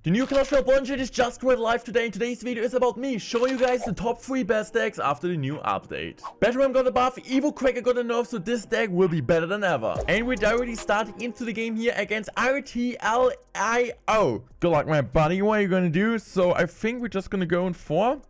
The new Clash Royale Bonjour is just went live today, and today's video is about me showing you guys the top 3 best decks after the new update. Battleram got a buff, Evo Cracker got a nerf, so this deck will be better than ever. And we're directly starting into the game here against RTLIO. Good luck, my buddy. What are you gonna do? So I think we're just gonna go in for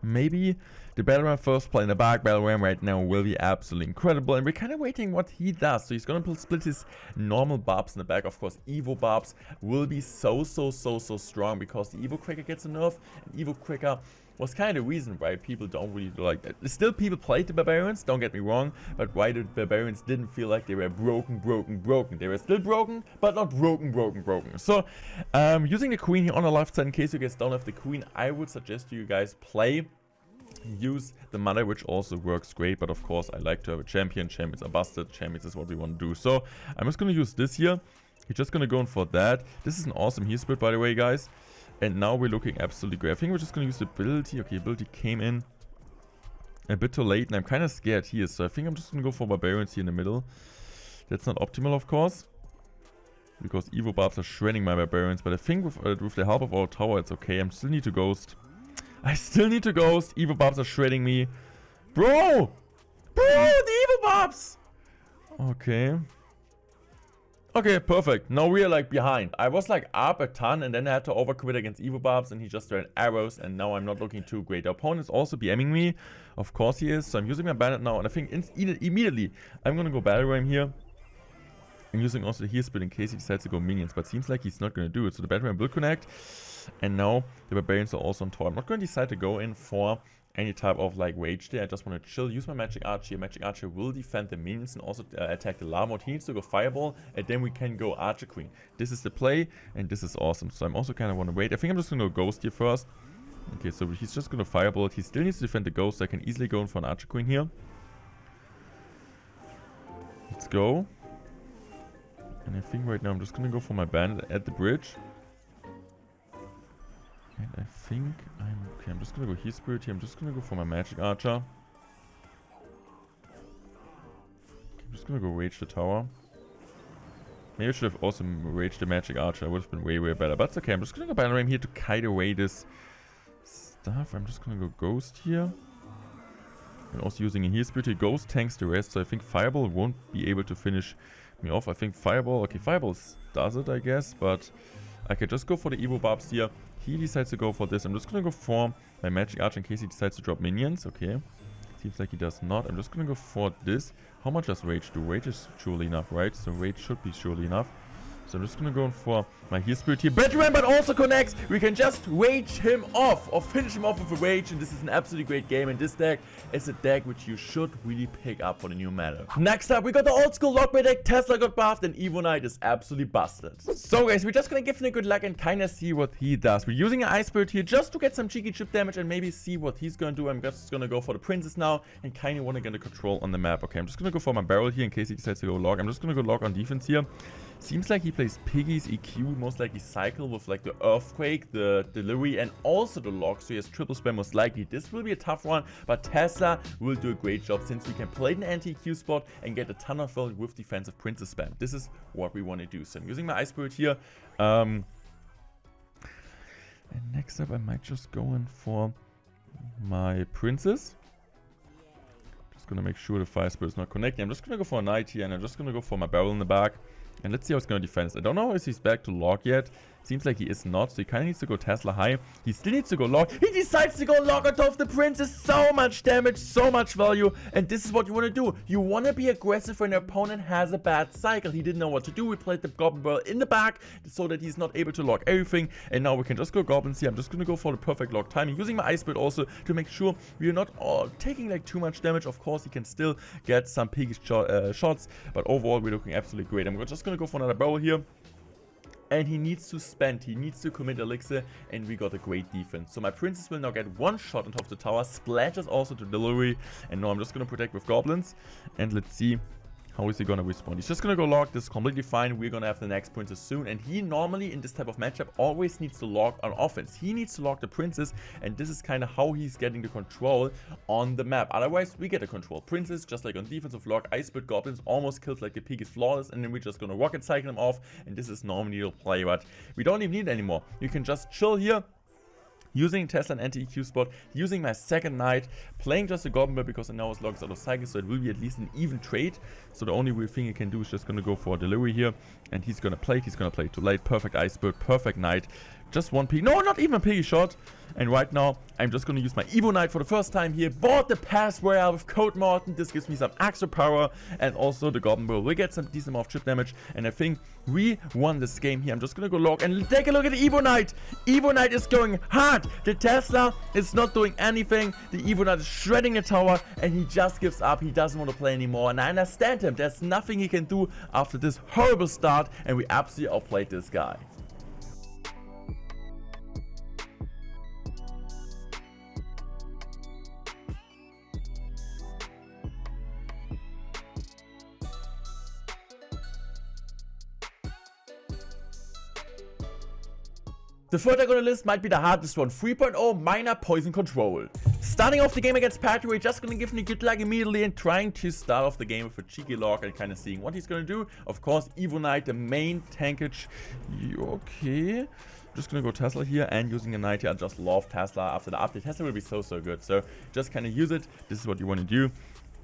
maybe the Battleram first play in the back. Battleram right now will be absolutely incredible, and we're kind of waiting what he does. So he's gonna split his normal buffs in the back. Of course, Evo buffs will be so strong because the Evo Cracker gets a nerf, and Evo Cracker was kind of the reason why people don't really like that. Still, people played the Barbarians, don't get me wrong, but why the Barbarians didn't feel like they were broken. They were still broken, but not broken. So, using the Queen here on the left side, in case you guys don't have the Queen, I would suggest you guys use the Mother, which also works great, but of course I like to have a champion. Champions are busted. Champions is what we want to do. So I'm just going to use this here. We're just going to go in for that. This is an awesome heal spirit, by the way, guys. And now we're looking absolutely great. I think we're just going to use the ability. Okay, ability came in a bit too late, and I'm kind of scared here. So I think I'm just going to go for Barbarians here in the middle. That's not optimal, of course, because Evo buffs are shredding my Barbarians. But I think with the help of our tower, it's okay. I still need to ghost. Evo buffs are shredding me. Bro, the Evo buffs. Okay, perfect. Now we are like behind. I was like up a ton, and then I had to overcommit against Evo buffs, and he just ran arrows, and now I'm not looking too great. The opponent is also BMing me. Of course he is. So I'm using my bandit now, and I think immediately I'm gonna go Battleram here. I'm using also the heal spirit in case he decides to go minions, but seems like he's not going to do it. So the Battleram will connect, and now the Barbarians are also on tower. I'm not going to decide to go in for any type of like rage there. I just want to chill, use my Magic Archer. Magic Archer will defend the minions and also attack the lava mode. He needs to go Fireball, and then we can go Archer Queen. This is the play, and this is awesome. So I'm also kind of want to wait. I think I'm just going to go Ghost here first. Okay, so he's just going to Fireball. He still needs to defend the Ghost, so I can easily go in for an Archer Queen here. Let's go. And I think right now I'm just gonna go for my bandit at the bridge. And I think I'm just gonna go heal spirit here. I'm just gonna go for my magic archer. Okay, I'm just gonna go rage the tower. Maybe I should have also raged the magic archer. Would have been way better. But it's okay. I'm just gonna go Battleram here to kite away this stuff. I'm just gonna go ghost here. And also using a heal spirit here. Ghost tanks the rest, so I think Fireball won't be able to finish me off. I think Fireball, okay, Fireball does it, I guess, but I can just go for the Evo buffs here. He decides to go for this. I'm just gonna go for my Magic Archer in case he decides to drop minions. Okay, seems like he does not. I'm just gonna go for this. How much does Rage do? Rage is surely enough, right? So Rage should be surely enough. So I'm just gonna go in for my heal spirit here. Battleram, but also connects. We can just rage him off or finish him off with a rage, and this is an absolutely great game. And this deck is a deck which you should really pick up for the new meta. Next up, we got the old school Logbait deck. Tesla got buffed, and Evo Knight is absolutely busted. So guys, we're just gonna give him a good luck and kind of see what he does. We're using an Ice Spirit here just to get some cheeky chip damage and maybe see what he's gonna do. I'm just gonna go for the Princess now and kind of want to get the control on the map. Okay, I'm just gonna go for my barrel here in case he decides to go log. I'm just gonna go log on defense here. Seems like he plays Piggy's EQ, most likely cycle with like the Earthquake, the delivery, and also the log. So he has triple spam most likely. This will be a tough one, but Tesla will do a great job since we can play the anti-EQ spot and get a ton of value with defensive Princess spam. This is what we want to do. So I'm using my Ice Spirit here. And next up, I might just go in for my Princess. Just gonna make sure the Fire Spirit is not connecting. I'm just gonna go for a Knight here, and I'm just gonna go for my barrel in the back. And let's see how it's going to defend. I don't know if he's back to log yet. Seems like he is not, so he kind of needs to go Tesla high. He still needs to go log. He decides to go log on top of the Princess. So much damage, so much value. And this is what you want to do. You want to be aggressive when your opponent has a bad cycle. He didn't know what to do. We played the Goblin Barrel in the back so that he's not able to log everything. And now we can just go Goblins here. I'm just going to go for the perfect log timing. Using my Ice Spirit also to make sure we are not taking like too much damage. Of course, he can still get some piggish shots. But overall, we're looking absolutely great. I'm just going to go for another barrel here. And he needs to spend, he needs to commit elixir, and we got a great defense. So my Princess will now get one shot on top of the tower, splashes also to delivery, and now I'm just going to protect with goblins. And let's see How is he gonna respond? He's just gonna go log. This is completely fine. We're gonna have the next princess soon. And he normally, in this type of matchup, always needs to log on offense. He needs to log the princess. And this is kind of how he's getting the control on the map. Otherwise, we get the control. Princess, just like on defensive log, Icebird goblins almost kills like the peak is flawless. And then we're just gonna rocket cycle him off. And this is normally the play, but we don't even need it anymore. You can just chill here. Using Tesla and anti-EQ spot, using my second knight, playing just a goblin bird because I know his log is out of cycle, so it will be at least an even trade. So the only weird thing he can do is just going to go for a delivery here, and he's going to play it too late. Perfect Icebird, perfect knight. Just one piggy, no, not even a piggy shot. And right now, I'm just going to use my Evo Knight for the first time here. Bought the Clash Royale with code Morten. This gives me some extra power. And also the Goblin Bird will get some decent amount of chip damage. And I think we won this game here. I'm just going to go log and take a look at the Evo Knight. Evo Knight is going hard. The Tesla is not doing anything. The Evo Knight is shredding the tower. And he just gives up. He doesn't want to play anymore. And I understand him. There's nothing he can do after this horrible start. And we absolutely outplayed this guy. The third I'm gonna list might be the hardest one, 3.0 Miner Poison Control. Starting off the game against Pekka, we're just gonna give him a good luck immediately and trying to start off the game with a cheeky log and kind of seeing what he's gonna do. Of course, Evo Knight, the main tankage. Okay. Just gonna go Tesla here and using a knight here. I just love Tesla after the update. Tesla will be so good. So just kind of use it. This is what you want to do.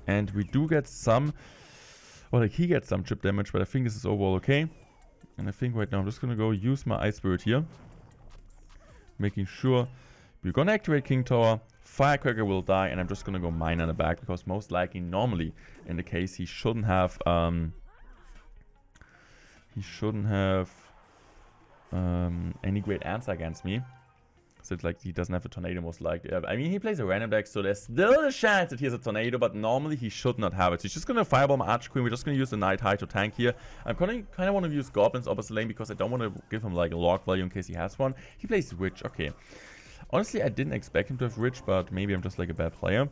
And we do get some, well, like he gets some chip damage, but I think this is overall okay. And I think right now I'm just gonna go use my Icebird here. Making sure we're gonna activate King Tower, Firecracker will die, and I'm just gonna go mine on the back because most likely normally in the case he shouldn't have any great answer against me. So it's like he doesn't have a tornado most likely. I mean, he plays a random deck, so there's still a chance that he has a tornado, but normally he should not have it. So he's just gonna fireball my Archer Queen. We're just gonna use the Knight High to tank here. I'm kind of want to use Goblins opposite lane because I don't want to give him like a log value in case he has one. He plays Witch, okay. Honestly, I didn't expect him to have Witch, but maybe I'm just like a bad player.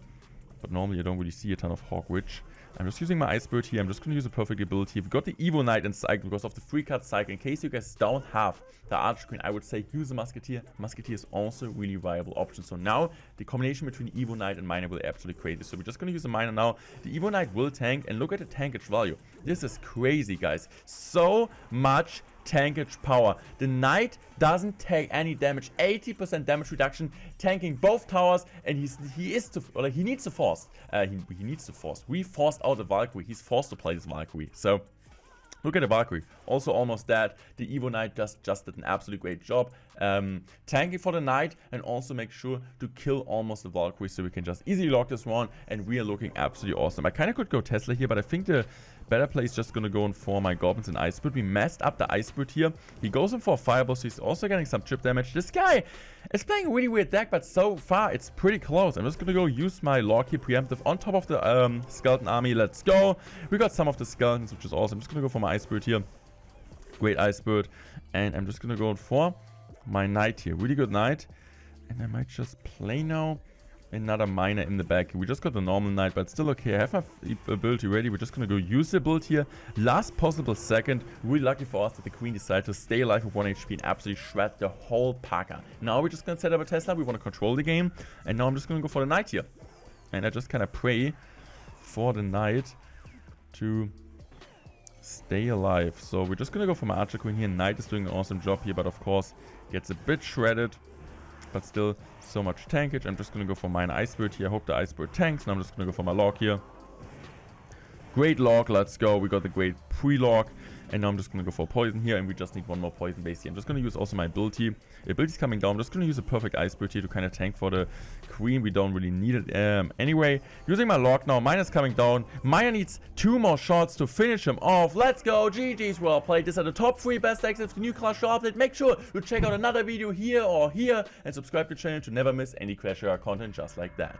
But normally I don't really see a ton of Hog Witch. I'm just using my Icebird here. I'm just going to use a perfect ability. We've got the Evo Knight in cycle because of the free card cycle. In case you guys don't have the Archer Queen, I would say use a Musketeer. Musketeer is also a really viable option. So now the combination between Evo Knight and Miner will be absolutely crazy. So we're just going to use a Miner now. The Evo Knight will tank, and look at the tankage value. This is crazy, guys. So much tankage power. The Knight doesn't take any damage, 80% damage reduction, tanking both towers, and he needs to force. He needs to force. We forced out the Valkyrie. He's forced to play this Valkyrie. So look at the Valkyrie. Also almost dead. The Evo Knight just did an absolute great job. Tanking for the Knight and also make sure to kill almost the Valkyrie so we can just easily lock this one, and we are looking absolutely awesome. I kind of could go Tesla here, but I think the better play is just going to go in for my Goblins and Icebird. We messed up the Icebird here. He goes in for a Fireball, so he's also getting some chip damage. This guy is playing a really weird deck, but so far it's pretty close. I'm just going to go use my log here preemptive on top of the Skeleton Army. Let's go. We got some of the Skeletons, which is awesome. I'm just going to go for my Icebird here. Great Icebird. And I'm just going to go for my Knight here. Really good Knight. And I might just play now another Miner in the back. We just got the normal Knight, but still okay. I have my ability ready. We're just going to go use the ability here. Last possible second. Really lucky for us that the Queen decided to stay alive with 1 HP and absolutely shred the whole Pekka. Now we're just going to set up a Tesla. We want to control the game. And now I'm just going to go for the Knight here. And I just kind of pray for the Knight to stay alive. So we're just going to go for my Archer Queen here. Knight is doing an awesome job here, but of course gets a bit shredded. But still, so much tankage. I'm just going to go for my Icebird here. I hope the Icebird tanks. And I'm just going to go for my log here. Great log. Let's go. We got the great pre-log. And now I'm just going to go for poison here. And we just need one more poison base here. I'm just going to use also my ability. The ability's coming down. I'm just going to use a perfect Icebird here to kind of tank for the Queen. We don't really need it anyway. Using my log now. Miner's coming down. Miner needs 2 more shots to finish him off. Let's go. GG's well played. These are the top 3 best decks of the new Clash Royale update. Make sure to check out another video here or here. And subscribe to the channel to never miss any Clash Royale content just like that.